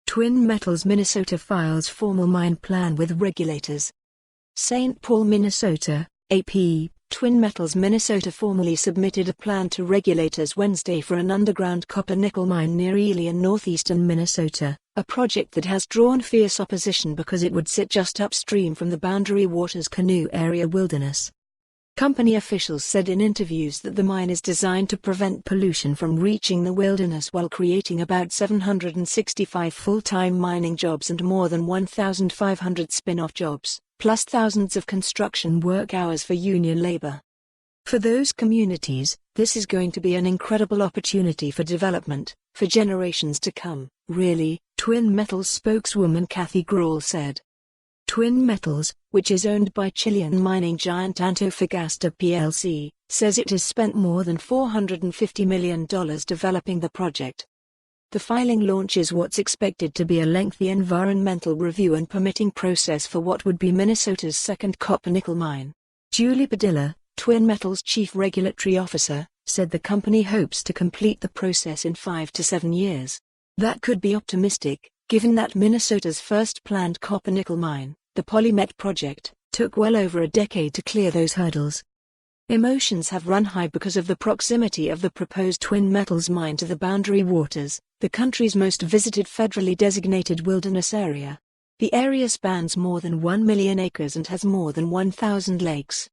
Twin Metals Minnesota files formal mine plan with regulators. St. Paul, Minnesota, AP. Twin Metals Minnesota formally submitted a plan to regulators Wednesday for an underground copper-nickel mine near Ely in northeastern Minnesota, a project that has drawn fierce opposition because it would sit just upstream from the Boundary Waters Canoe area wilderness. Company officials said in interviews that the mine is designed to prevent pollution from reaching the wilderness while creating about 765 full-time mining jobs and more than 1,500 spin-off jobs, plus thousands of construction work hours for union labor. For those communities, this is going to be an incredible opportunity for development, for generations to come, really, Twin Metals spokeswoman Kathy Graul said. Twin Metals, which is owned by Chilean mining giant Antofagasta plc, says it has spent more than $450 million developing the project. The filing launches what's expected to be a lengthy environmental review and permitting process for what would be Minnesota's second copper-nickel mine. Julie Padilla, Twin Metals chief regulatory officer, said the company hopes to complete the process in 5 to 7 years. That could be optimistic, given that Minnesota's first planned copper-nickel mine, the PolyMet project, took well over a decade to clear those hurdles. Emotions have run high because of the proximity of the proposed Twin Metals mine to the Boundary Waters, the country's most visited federally designated wilderness area. The area spans more than 1 million acres and has more than 1,000 lakes.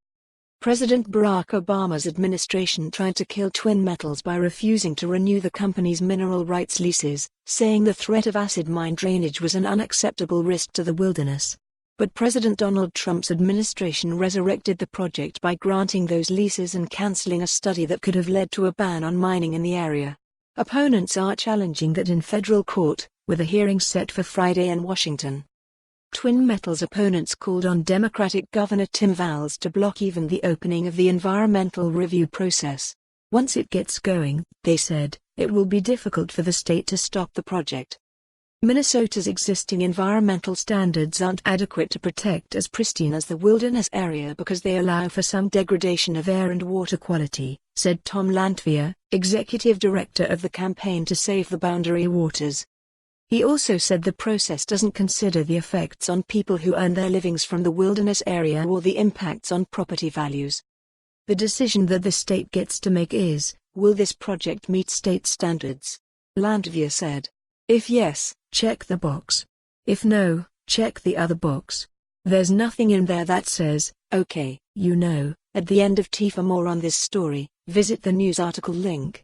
President Barack Obama's administration tried to kill Twin Metals by refusing to renew the company's mineral rights leases, saying the threat of acid mine drainage was an unacceptable risk to the wilderness. But President Donald Trump's administration resurrected the project by granting those leases and canceling a study that could have led to a ban on mining in the area. Opponents are challenging that in federal court, with a hearing set for Friday in Washington. Twin Metals opponents called on Democratic Governor Tim Valls to block even the opening of the environmental review process. Once it gets going, they said, it will be difficult for the state to stop the project. Minnesota's existing environmental standards aren't adequate to protect as pristine as the wilderness area because they allow for some degradation of air and water quality, said Tom Lantvia, executive director of the Campaign to Save the Boundary Waters. He also said the process doesn't consider the effects on people who earn their livings from the wilderness area or the impacts on property values. The decision that the state gets to make is, will this project meet state standards? Lantvia said. If yes, check the box. If no, check the other box. There's nothing in there that says, okay, you know, at the end of T. For more on this story, visit the news article link.